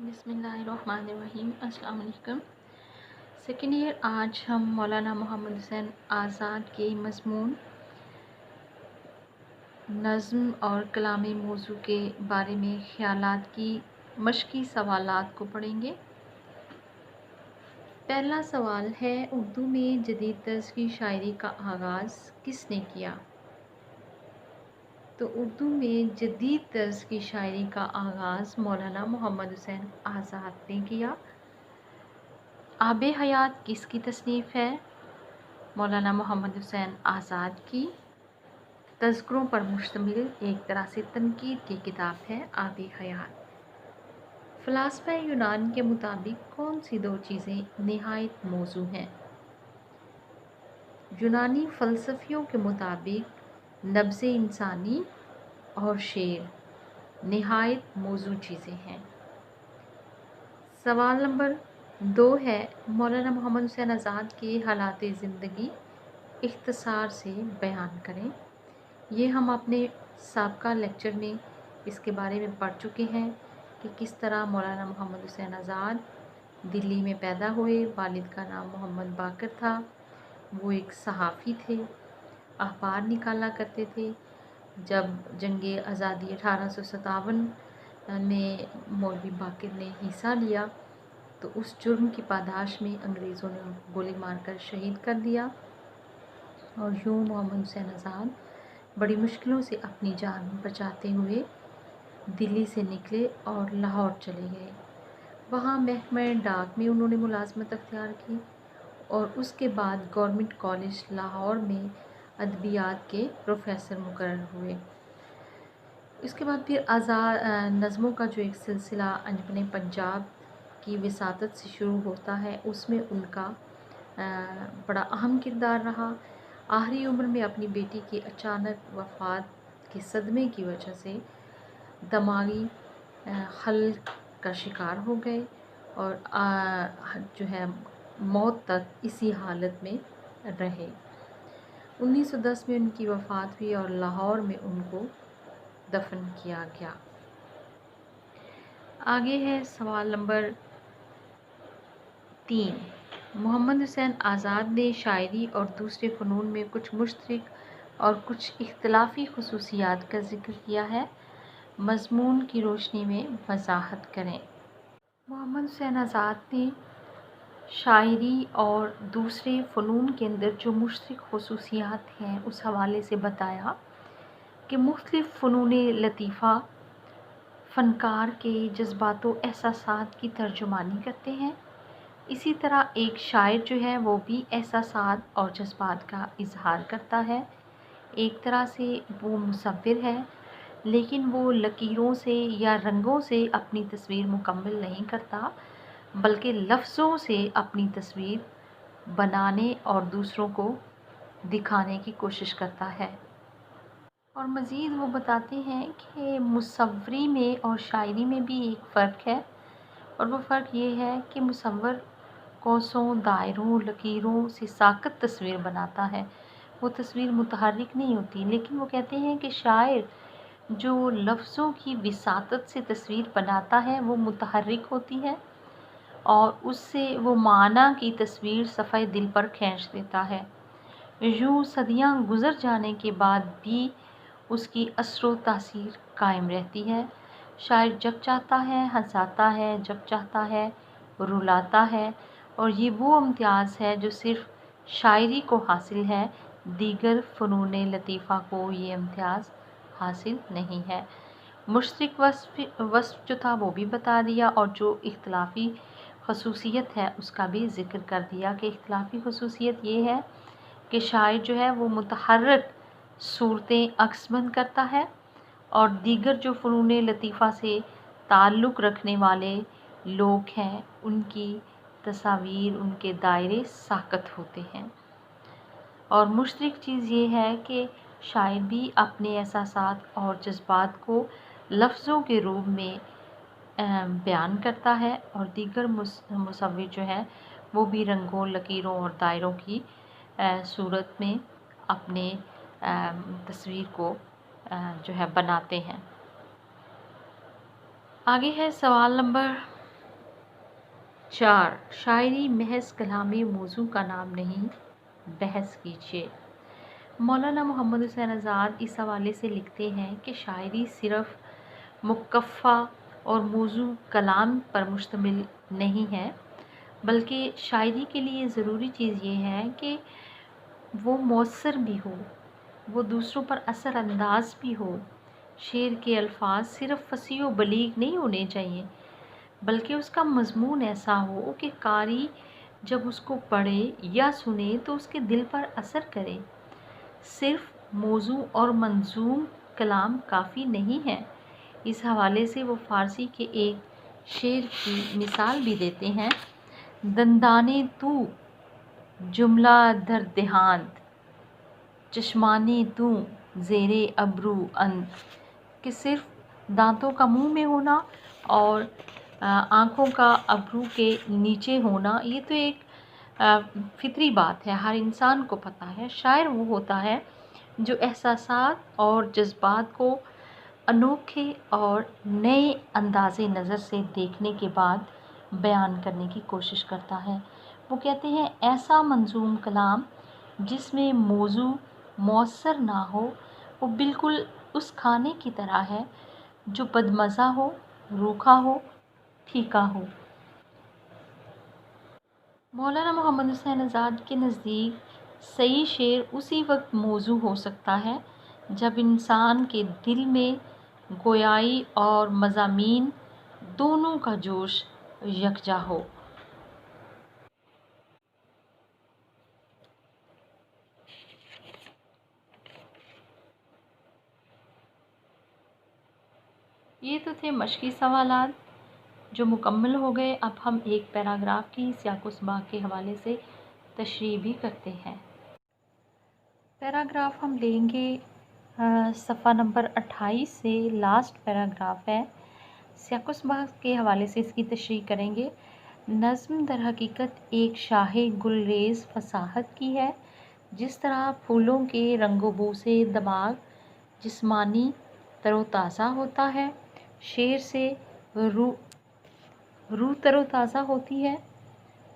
बिस्मिल्लाहिर्रहमानिर्रहीम। अस्सलाम वालेकुम। सेकेंड ईयर आज हम मौलाना मोहम्मद हुसैन आज़ाद के मज़मून नज़्म और कलामी मौज़ू के बारे में ख़यालात की मश्की सवालात को पढ़ेंगे। पहला सवाल है, उर्दू में जदीद तर्ज़ की शायरी का आगाज़ किसने किया? तो उर्दू में जदीद तर्ज़ की शायरी का आगाज़ मौलाना मोहम्मद हुसैन आज़ाद ने किया। आब हयात किसकी तसनीफ़ है? मौलाना मोहम्मद हुसैन आज़ाद की। तज़किरों पर मुश्तमिल एक तरह से तनकीद की किताब है आब हयात। फ़लसफ़ा यूनान के मुताबिक कौन सी दो चीज़ें निहायत मौजू हैं? यूनानी फ़लसफ़ियों के मुताबिक नब्ज़ इंसानी और शेर निहायत मौजू चीज़ें हैं। सवाल नंबर 2 है, मौलाना मोहम्मद हुसैन आज़ाद के हालात ज़िंदगी इख्तिसार से बयान करें। ये हम अपने साबका लेक्चर में इसके बारे में पढ़ चुके हैं कि किस तरह मौलाना मोहम्मद हुसैन आज़ाद दिल्ली में पैदा हुए। वालिद का नाम मोहम्मद बाकर था। वो एक सहाफ़ी थे, अखबार निकाला करते थे। जब जंग आज़ादी 1857 में मौलवी बाकर ने हिस्सा लिया तो उस जुर्म की पादाश में अंग्रेज़ों ने उनको गोली मारकर शहीद कर दिया और यूँ मोहम्मद हुसैन आज़ाद बड़ी मुश्किलों से अपनी जान बचाते हुए दिल्ली से निकले और लाहौर चले गए। वहाँ महकमा डाक में उन्होंने मुलाजमत अख्तियार की और उसके बाद गवर्नमेंट कॉलेज लाहौर में अदबियात के प्रोफेसर मुकर्रर हुए। इसके बाद फिर नज़्मों का जो एक सिलसिला अंजुमन पंजाब की विसातत से शुरू होता है, उसमें उनका बड़ा अहम किरदार रहा। आखिरी उम्र में अपनी बेटी की अचानक वफ़ात के सदमे की वजह से दिमागी खलल का शिकार हो गए और जो है मौत तक इसी हालत में रहे। 1910 में उनकी वफ़ात हुई और लाहौर में उनको दफन किया गया। आगे है सवाल नंबर 3, मोहम्मद हुसैन आज़ाद ने शायरी और दूसरे फ़नून में कुछ मुश्तरक और कुछ इख्तिलाफ़ी ख़ुसूसियात का ज़िक्र किया है। मज़मून की रोशनी में वज़ाहत करें। मोहम्मद हुसैन आज़ाद ने शायरी और दूसरे फ़नून के अंदर जो मुश्तरक ख़ुसूसियात हैं उस हवाले से बताया कि मुख्तलिफ़ फ़नून लतीफ़ा फ़नकार के जज्बात व एहसासात की तर्जुमानी करते हैं। इसी तरह एक शायर जो है वो भी एहसासात और जज्बात का इजहार करता है। एक तरह से वो मुसव्विर है, लेकिन वो लकीरों से या रंगों से अपनी तस्वीर मुकम्मल नहीं करता, बल्कि लफ्ज़ों से अपनी तस्वीर बनाने और दूसरों को दिखाने की कोशिश करता है। और मज़ीद वो बताते हैं कि मुसव्वरी में और शायरी में भी एक फ़र्क है, और वो फ़र्क ये है कि मुसव्वर कौसों, दायरों, लकीरों से साक़त तस्वीर बनाता है। वो तस्वीर मुतहर्रिक नहीं होती। लेकिन वो कहते हैं कि शायर जो लफ्ज़ों की विसातत से तस्वीर बनाता है वो मुतहर्रिक होती है और उससे वो माना की तस्वीर सफ़े दिल पर खींच देता है। यूँ सदियाँ गुज़र जाने के बाद भी उसकी असर तासीर कायम रहती है। शायर जब चाहता है हंसाता है, जब चाहता है रुलाता है, और ये वो इम्तियाज़ है जो सिर्फ़ शायरी को हासिल है, दीगर फ़नून लतीफ़ा को ये इम्तियाज़ हासिल नहीं है। मुश्तरक वस्फ़ जो था वो भी बता दिया और जो इख्तिलाफ़ी ख़ुसूसियत है उसका भी ज़िक्र कर दिया कि इख्तिलाफ़ी ख़ुसूसियत ये है कि शायर जो है वो मुतहर्रिक सूरतें अक्सबंद करता है और दीगर जो फ़नून लतीफ़ा से ताल्लुक़ रखने वाले लोग हैं उनकी तस्वीर, उनके दायरे साक़त होते हैं। और मुश्तरक चीज़ ये है कि शायर भी अपने एहसासात और जज्बात को लफ्ज़ों के रूप में बयान करता है और दीगर मुसव्विर जो है वो भी रंगों, लकीरों और दायरों की सूरत में अपने तस्वीर को जो है बनाते हैं। आगे है सवाल नंबर 4. शायरी महज कलामी मौजू का नाम नहीं, बहस कीजिए। मौलाना मोहम्मद हुसैन आज़ाद इस हवाले से लिखते हैं कि शायरी सिर्फ़ मुकफ़ा और मौजू कलाम पर मुश्तमिल नहीं है, बल्कि शायरी के लिए ज़रूरी चीज़ ये है कि वो मौसर भी हो, वो दूसरों पर असर अंदाज भी हो। शेर के अल्फाज सिर्फ़ फसीह व बलीग नहीं होने चाहिए, बल्कि उसका मज़मून ऐसा हो कि कारी जब उसको पढ़े या सुने तो उसके दिल पर असर करे। सिर्फ़ मौजू और मंजूम कलाम काफ़ी नहीं है। इस हवाले से वो फ़ारसी के एक शेर की मिसाल भी देते हैं। दंदाने तू जुमला दर देहांत, चश्माने तू ज़ेरे अब्रू अंत, कि सिर्फ़ दांतों का मुंह में होना और आँखों का अब्रू के नीचे होना, ये तो एक फितरी बात है, हर इंसान को पता है। शायर वो होता है जो एहसासात और जज्बात को अनोखे और नए अंदाज़े नज़र से देखने के बाद बयान करने की कोशिश करता है। वो कहते हैं ऐसा मंजूम कलाम जिसमें मौजू मौसर ना हो, वो बिल्कुल उस खाने की तरह है जो बदमज़ा हो, रूखा हो, फीका हो। मौलाना मोहम्मद हुसैन आज़ाद के नज़दीक सही शेर उसी वक्त मौजू हो सकता है जब इंसान के दिल में गोयाई और मज़ामीन दोनों का जोश यकजा हो। ये तो थे मशक़ी सवालात जो मुकम्मल हो गए। अब हम एक पैराग्राफ की सियाक़-व-सबाक़ के हवाले से तशरीह भी करते हैं। पैराग्राफ हम लेंगे सफ़ा नंबर 28 से, लास्ट पैराग्राफ है। सियाक़-व-सबाक़ के हवाले से इसकी तशरीह करेंगे। नज़्म दर हकीकत एक शाहे गुलरेज़ फ़साहत की है। जिस तरह फूलों के रंगो बू से दिमाग जिस्मानी तरोताज़ा होता है, शेर से रूह तरोताज़ा होती है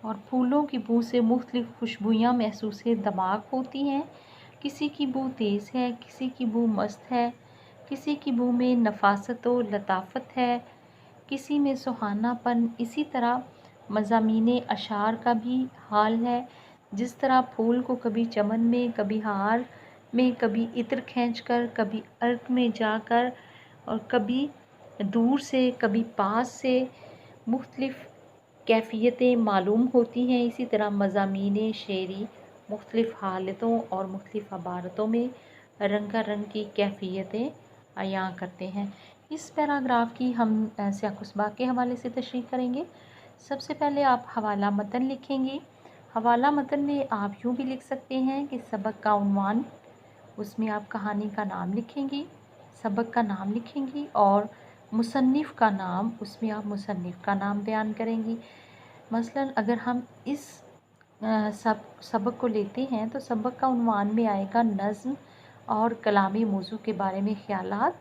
और फूलों की बू से मुख्तलिफ़ खुशबूयाँ महसूस दिमाग होती हैं। किसी की बू तेज़ है, किसी की बू मस्त है, किसी की बू में नफासत व लताफ़त है, किसी में सुहानापन। इसी तरह मज़ामीने अशार का भी हाल है। जिस तरह फूल को कभी चमन में, कभी हार में, कभी इत्र खींचकर, कभी अर्क में जाकर और कभी दूर से, कभी पास से मुख्तलिफ़ कैफ़ियतें मालूम होती हैं, इसी तरह मज़ामीने शेरी मुख्तलिफ़ हालतों और मुख्तलिफ़ अबारतों में रंगारंग की कैफ़ियतें अयां करते हैं। इस पैराग्राफ की हम सियाक़-व-सबाक़ के हवाले से तशरीह करेंगे। सबसे पहले आप हवाला मतन लिखेंगे। हवाला मतन में आप यूँ भी लिख सकते हैं कि सबक का उन्वान, उसमें आप कहानी का नाम लिखेंगी, सबक का नाम लिखेंगी और मुसन्निफ़ का नाम, उसमें आप मुसन्निफ़ का नाम बयान करेंगी। मसलन अगर हम इस सबक को लेते हैं तो सबक का उन्वान में आएगा नज़्म और कलामी मौजू के बारे में ख़यालात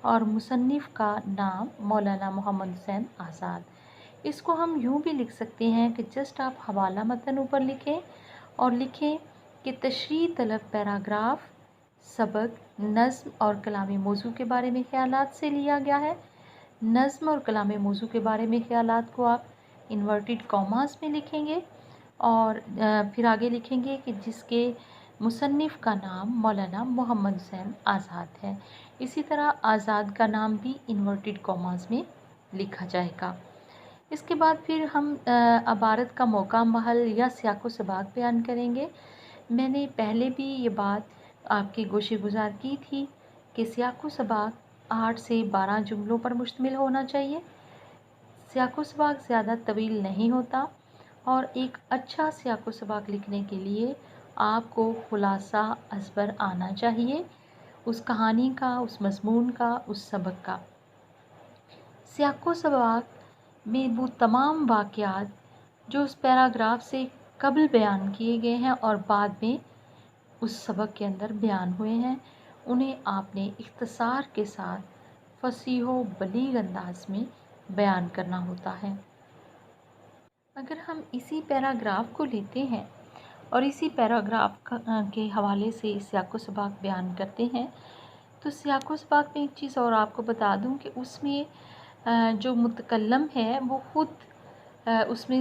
और मुसन्निफ़ का नाम मौलाना मोहम्मद हुसैन आज़ाद। इसको हम यूँ भी लिख सकते हैं कि जस्ट आप हवाला मतन ऊपर लिखें और लिखें कि तशरीह तलब पैराग्राफ सबक नज़्म और कलामी मौजू के बारे में ख़यालात से लिया गया है। नज़्म और कलामी मौजू के बारे में ख़यालात को आप इन्वर्टेड कॉमास में लिखेंगे और फिर आगे लिखेंगे कि जिसके मुसन्निफ़ का नाम मौलाना मोहम्मद हुसैन आज़ाद है। इसी तरह आज़ाद का नाम भी इन्वर्टेड कॉमास में लिखा जाएगा। इसके बाद फिर हम अबारत का मौका महल या सियाक़-व-सबाक़ बयान करेंगे। मैंने पहले भी ये बात आपकी गोशे गुज़ार की थी कि सियाक़-व-सबाक़ 8 से 12 जुमलों पर मुश्तमिल होना चाहिए। सियाक़-व-सबाक़ ज़्यादा तवील नहीं होता और एक अच्छा सियाक़-व-सबाक़ लिखने के लिए आपको खुलासा अज़बर आना चाहिए, उस कहानी का, उस मज़मून का, उस सबक का। सियाक़-व-सबाक़ में वो तमाम वाक़यात जो उस पैराग्राफ से कबल बयान किए गए हैं और बाद में उस सबक के अंदर बयान हुए हैं, उन्हें आपने इख्तिसार के साथ फसीह व बलीग अंदाज में बयान करना होता है। अगर हम इसी पैराग्राफ को लेते हैं और इसी पैराग्राफ के हवाले से सियाक़ व सबाक़ बयान करते हैं, तो सियाक़ व सबाक़ में एक चीज़ और आपको बता दूं कि उसमें जो मुतकल्लम है वो ख़ुद उसमें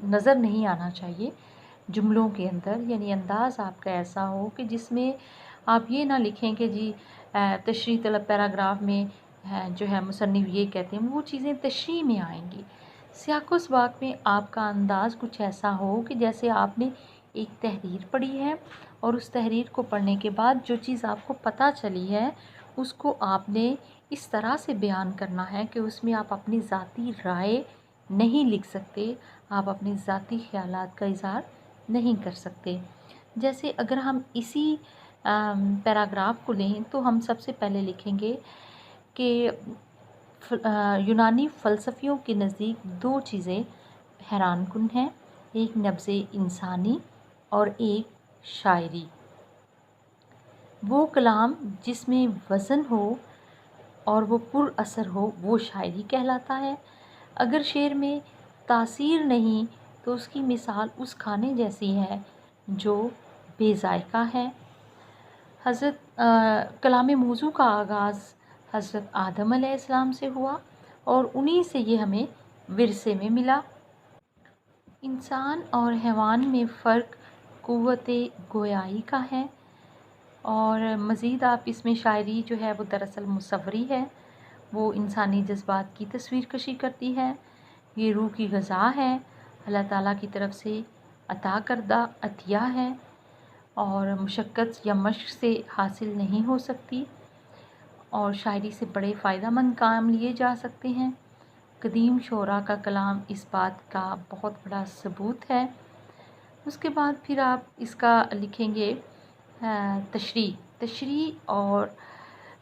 नज़र नहीं आना चाहिए जुमलों के अंदर, यानी अंदाज़ आपका ऐसा हो कि जिसमें आप ये ना लिखें कि जी तशरीह तलब पैराग्राफ में जो है मुसन्निफ़ ये कहते हैं, वो चीज़ें तशरीह में आएंगी। सियाक़ व सबाक़ में आपका अंदाज़ कुछ ऐसा हो कि जैसे आपने एक तहरीर पढ़ी है और उस तहरीर को पढ़ने के बाद जो चीज़ आपको पता चली है उसको आपने इस तरह से बयान करना है कि उसमें आप अपनी ज़ाती राय नहीं लिख सकते, आप अपने ज़ाती ख़यालात का इज़हार नहीं कर सकते। जैसे अगर हम इसी पैराग्राफ को लें तो हम सबसे पहले लिखेंगे कि यूनानी फ़लसफ़ियों के नज़दीक दो चीज़ें हैरानकुन हैं, एक नब्ज़ इंसानी और एक शायरी। वो कलाम जिसमें वज़न हो और वो पुर असर हो वो शायरी कहलाता है। अगर शेर में तासीर नहीं तो उसकी मिसाल उस खाने जैसी है जो बेज़ायका है। हज़रत कलाम मौज़ू का आगाज़ हज़रत आदम अलैहिस्सलाम से हुआ और उन्हीं से ये हमें विरसे में मिला। इंसान और हैवान में फ़र्क क़ुव्वते गोयाई का है। और मज़ीद आप इसमें शायरी जो है वो दरअसल मुसव्वरी है, वो इंसानी जज्बात की तस्वीर कशी करती है। ये रूह की ग़ज़ा है, अल्लाह ताला की तरफ से अता करदा अतिया है और मुशक्क़त या मश्क़ से हासिल नहीं हो सकती और शायरी से बड़े फ़ायदेमंद काम लिए जा सकते हैं। कदीम शोरा का कलाम इस बात का बहुत बड़ा सबूत है। उसके बाद फिर आप इसका लिखेंगे तशरीह और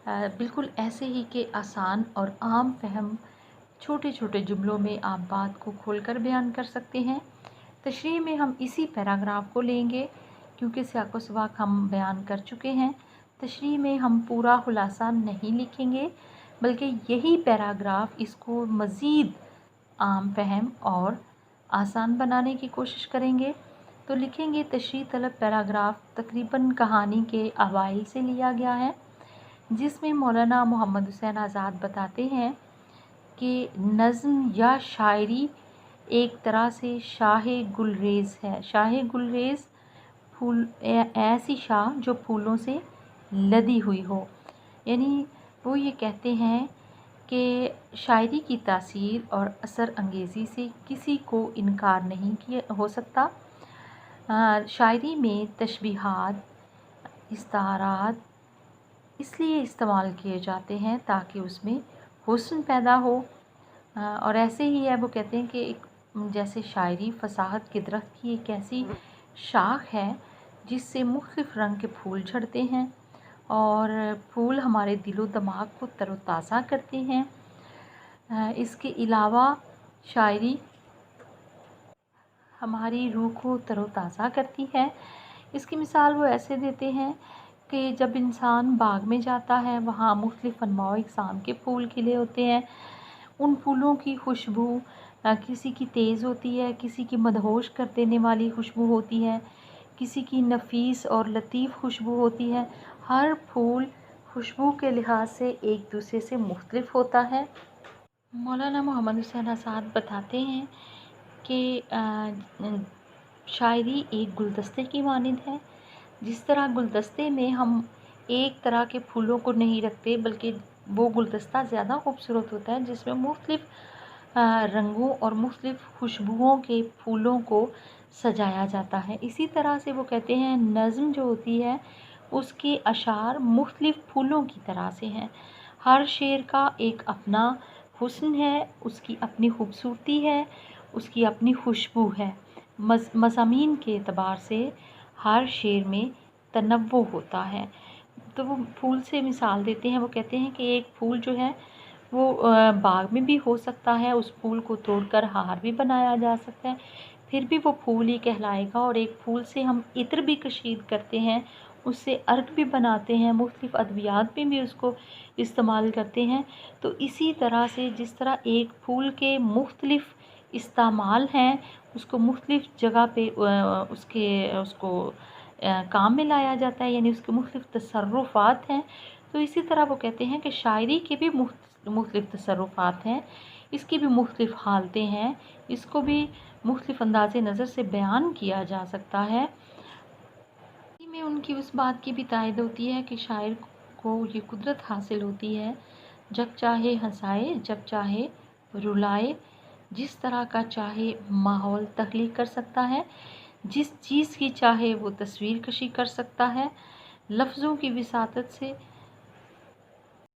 बिल्कुल ऐसे ही कि आसान और आम फहम छोटे छोटे जुमलों में आप बात को खोलकर बयान कर सकते हैं। तशरीह में हम इसी पैराग्राफ को लेंगे क्योंकि सियाक़ व सबाक़ हम बयान कर चुके हैं। तशरीह में हम पूरा खुलासा नहीं लिखेंगे बल्कि यही पैराग्राफ इसको मज़ीद आम फहम और आसान बनाने की कोशिश करेंगे। तो लिखेंगे तशरीह तलब पैराग्राफ तकरीबन कहानी के अवाइल से लिया गया है, जिसमें मौलाना मोहम्मद हुसैन आज़ाद बताते हैं कि नज़्म या शायरी एक तरह से शाह गुलरेज़ है। शाह गुलरेज़ फूल ऐसी शाह जो फूलों से लदी हुई हो, यानी वो ये कहते हैं कि शायरी की तासीर और असर अंगेज़ी से किसी को इनकार नहीं किया हो सकता। शायरी में तशबीहात, इस्तारात इसलिए इस्तेमाल किए जाते हैं ताकि उसमें हुस्न पैदा हो। और ऐसे ही है, वो कहते हैं कि एक जैसे शायरी फ़साहत के दरख्त की एक ऐसी शाख है जिससे मुख्तलिफ़ रंग के फूल झड़ते हैं और फूल हमारे दिलो दिमाग को तरोताज़ा करते हैं। इसके अलावा शायरी हमारी रूह को तरोताज़ा करती है। इसकी मिसाल वो ऐसे देते हैं कि जब इंसान बाग में जाता है वहाँ मुख्तलिफ़ अनवाउ इक़साम के फूल खिले होते हैं। उन फूलों की खुशबू किसी की तेज़ होती है, किसी की मदहोश कर देने वाली खुशबू होती है, किसी की नफ़ीस और लतीफ़ खुशबू होती है। हर फूल खुशबू के लिहाज से एक दूसरे से मुख्तलिफ़ होता है। मौलाना मोहम्मद हुसैन आज़ाद बताते हैं कि शायरी एक गुलदस्ते की मानिंद है। जिस तरह गुलदस्ते में हम एक तरह के फूलों को नहीं रखते बल्कि वो गुलदस्ता ज़्यादा खूबसूरत होता है जिसमें मुख्तलिफ़ रंगों और मुख्तलिफ़ खुशबुओं के फूलों को सजाया जाता है। इसी तरह से वो कहते हैं नज़्म जो होती है उसके अशार मुख्तलिफ़ फूलों की तरह से हैं। हर शेर का एक अपना हुस्न है, उसकी अपनी खूबसूरती है, उसकी अपनी खुशबू है। मज़ामीन के एतबार से हर शेर में तनव्वुर होता है। तो वो फूल से मिसाल देते हैं, वो कहते हैं कि एक फूल जो है वो बाग में भी हो सकता है, उस फूल को तोड़कर हार भी बनाया जा सकता है, फिर भी वो फूल ही कहलाएगा। और एक फूल से हम इत्र भी कशीद करते हैं, उससे अर्क भी बनाते हैं, मुख्तलिफ़ अद्वियात में भी उसको इस्तेमाल करते हैं। तो इसी तरह से जिस तरह एक फूल के मुख्तलिफ़ استعمال ہیں اس کو مختلف جگہ پہ اس کو کام میں لایا جاتا ہے، یعنی اس کے مختلف تصرفات ہیں۔ تو اسی طرح وہ کہتے ہیں کہ شاعری کے بھی مختلف تصرفات ہیں، اس کی بھی مختلف حالتیں ہیں، اس کو بھی مختلف انداز نظر سے بیان کیا جا سکتا ہے۔ میں ان کی اس بات کی بھی تائید ہوتی ہے کہ شاعر کو یہ قدرت حاصل ہوتی ہے جب چاہے ہنسائے، جب چاہے رلائے، جس طرح کا چاہے ماحول تخلیق کر سکتا ہے، جس چیز کی چاہے وہ تصویر کشی کر سکتا ہے، لفظوں کی وساطت سے